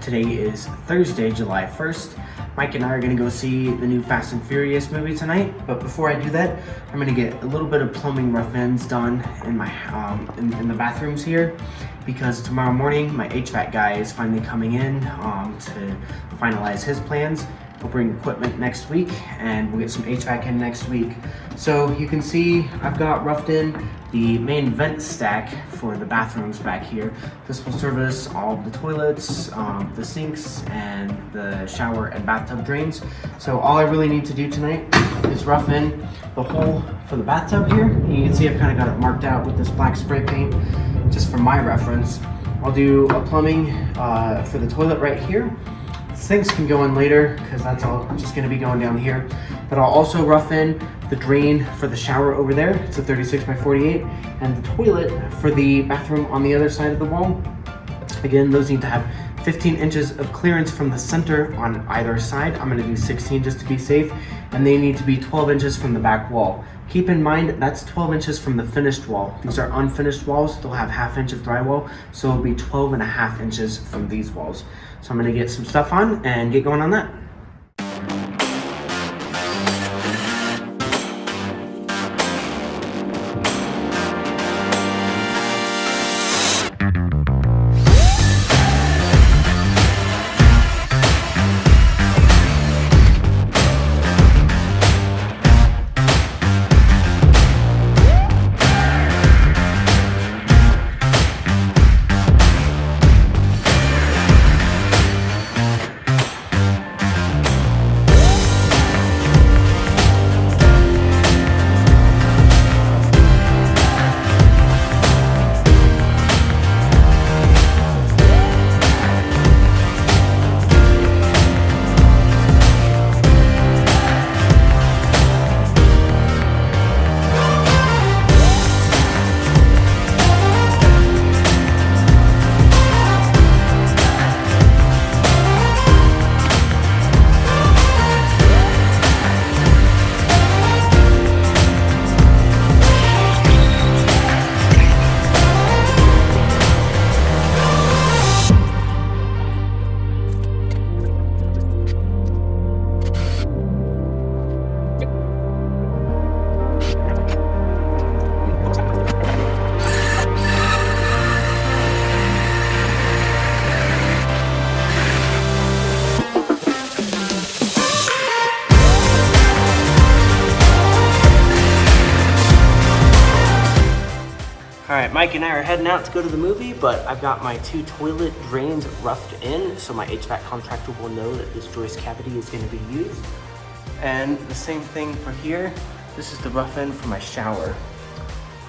Today is Thursday, July 1st. Mike and I are gonna go see the new Fast and Furious movie tonight, but before I do that, I'm gonna get a little bit of plumbing rough ends done in my in the bathrooms here, because tomorrow morning my HVAC guy is finally coming in to finalize his plans. We'll bring equipment next week and we'll get some HVAC in next week. So you can see I've got roughed in the main vent stack for the bathrooms back here. This will service all the toilets, the sinks, and the shower and bathtub drains. So all I really need to do tonight is rough in the hole for the bathtub here. You can see I've kind of got it marked out with this black spray paint, just for my reference. I'll do a plumbing for the toilet right here. Sinks can go in later because that's all just going to be going down here, but I'll also rough in the drain for the shower over there. It's a 36 by 48, and the toilet for the bathroom on the other side of the wall. Again, those need to have 15 inches of clearance from the center on either side. I'm going to do 16 just to be safe, and they need to be 12 inches from the back wall. Keep in mind that's 12 inches from the finished wall. These are unfinished walls. They'll have ½ inch of drywall, so it'll be 12.5 inches from these walls. So I'm gonna get some stuff on and get going on that. Alright, Mike and I are heading out to go to the movie, but I've got my 2 toilet drains roughed in, so my HVAC contractor will know that this joist cavity is going to be used. And the same thing for here. This is the rough end for my shower.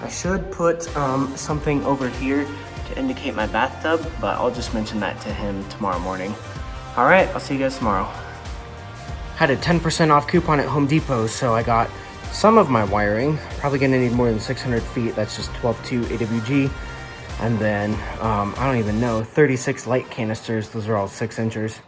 I should put something over here to indicate my bathtub, but I'll just mention that to him tomorrow morning. Alright, I'll see you guys tomorrow. Had a 10% off coupon at Home Depot, so I got some of my wiring. Probably gonna need more than 600 feet. That's just 12.2 AWG. And then, I don't even know, 36 light canisters. Those are all 6 inchers.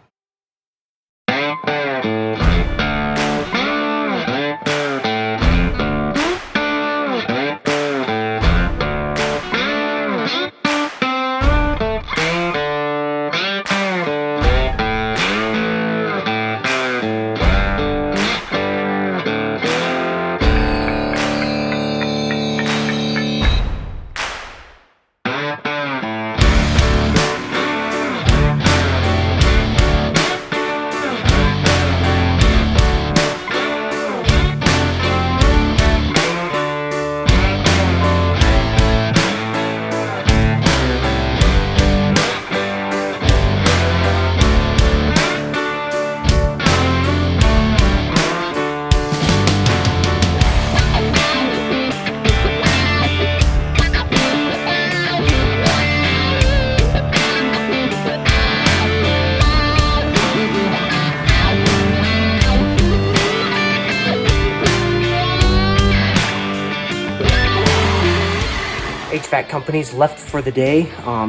HVAC companies left for the day.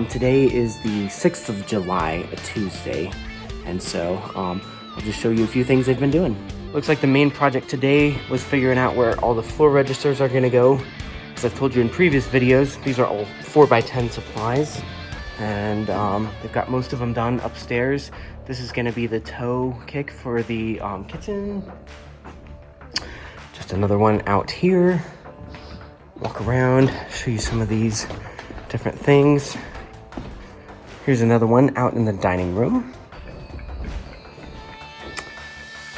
Today is the 6th of July, a Tuesday. And so I'll just show you a few things they've been doing. Looks like the main project today was figuring out where all the floor registers are gonna go. As I've told you in previous videos, these are all 4x10 supplies. And they've got most of them done upstairs. This is gonna be the toe kick for the kitchen. Just another one out here. Walk around, show you some of these different things. Here's another one out in the dining room.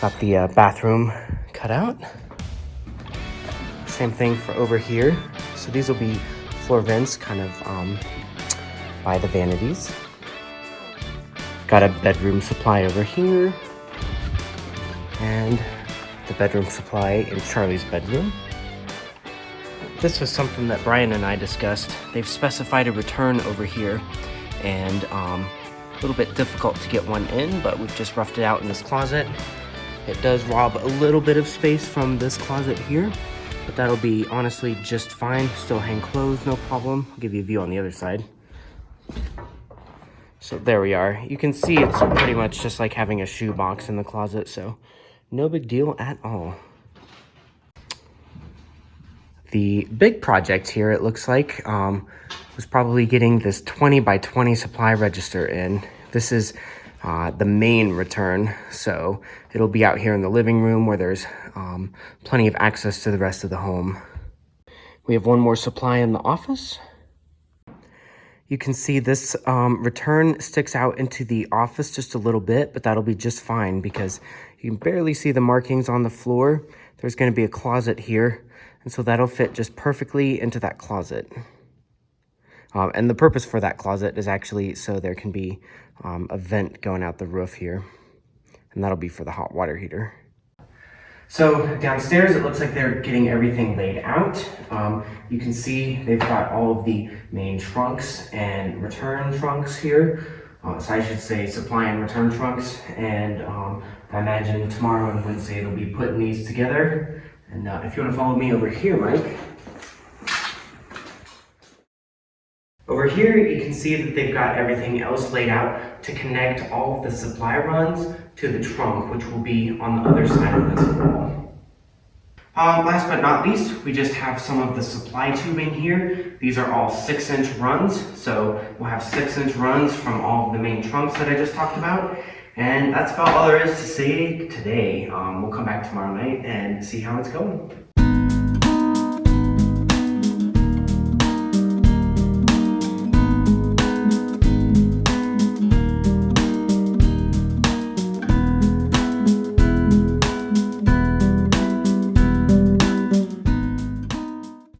Got the bathroom cut out. Same thing for over here. So these will be floor vents kind of by the vanities. Got a bedroom supply over here. And the bedroom supply in Charlie's bedroom. This was something that Brian and I discussed. They've specified a return over here, and a little bit difficult to get one in, but we've just roughed it out in this closet. It does rob a little bit of space from this closet here, but that'll be honestly just fine. Still hang clothes, no problem. I'll give you a view on the other side. So there we are. You can see it's pretty much just like having a shoe box in the closet, so no big deal at all. The big project here, it looks like, was probably getting this 20 by 20 supply register in. This is the main return, so it'll be out here in the living room where there's plenty of access to the rest of the home. We have one more supply in the office. You can see this return sticks out into the office just a little bit, but that'll be just fine because you can barely see the markings on the floor. There's going to be a closet here, and so that'll fit just perfectly into that closet. And the purpose for that closet is actually so there can be a vent going out the roof here, and that'll be for the hot water heater. So downstairs, it looks like they're getting everything laid out. You can see they've got all of the main trunks and return trunks here. So I should say supply and return trunks. And I imagine tomorrow and Wednesday they'll be putting these together. And if you want to follow me over here, Mike. Over here, you can see that they've got everything else laid out to connect all of the supply runs to the trunk, which will be on the other side of this wall. Last but not least, we just have some of the supply tubing here. These are all 6-inch runs, so we'll have 6-inch runs from all of the main trunks that I just talked about. And that's about all there is to say today. We'll come back tomorrow night and see how it's going.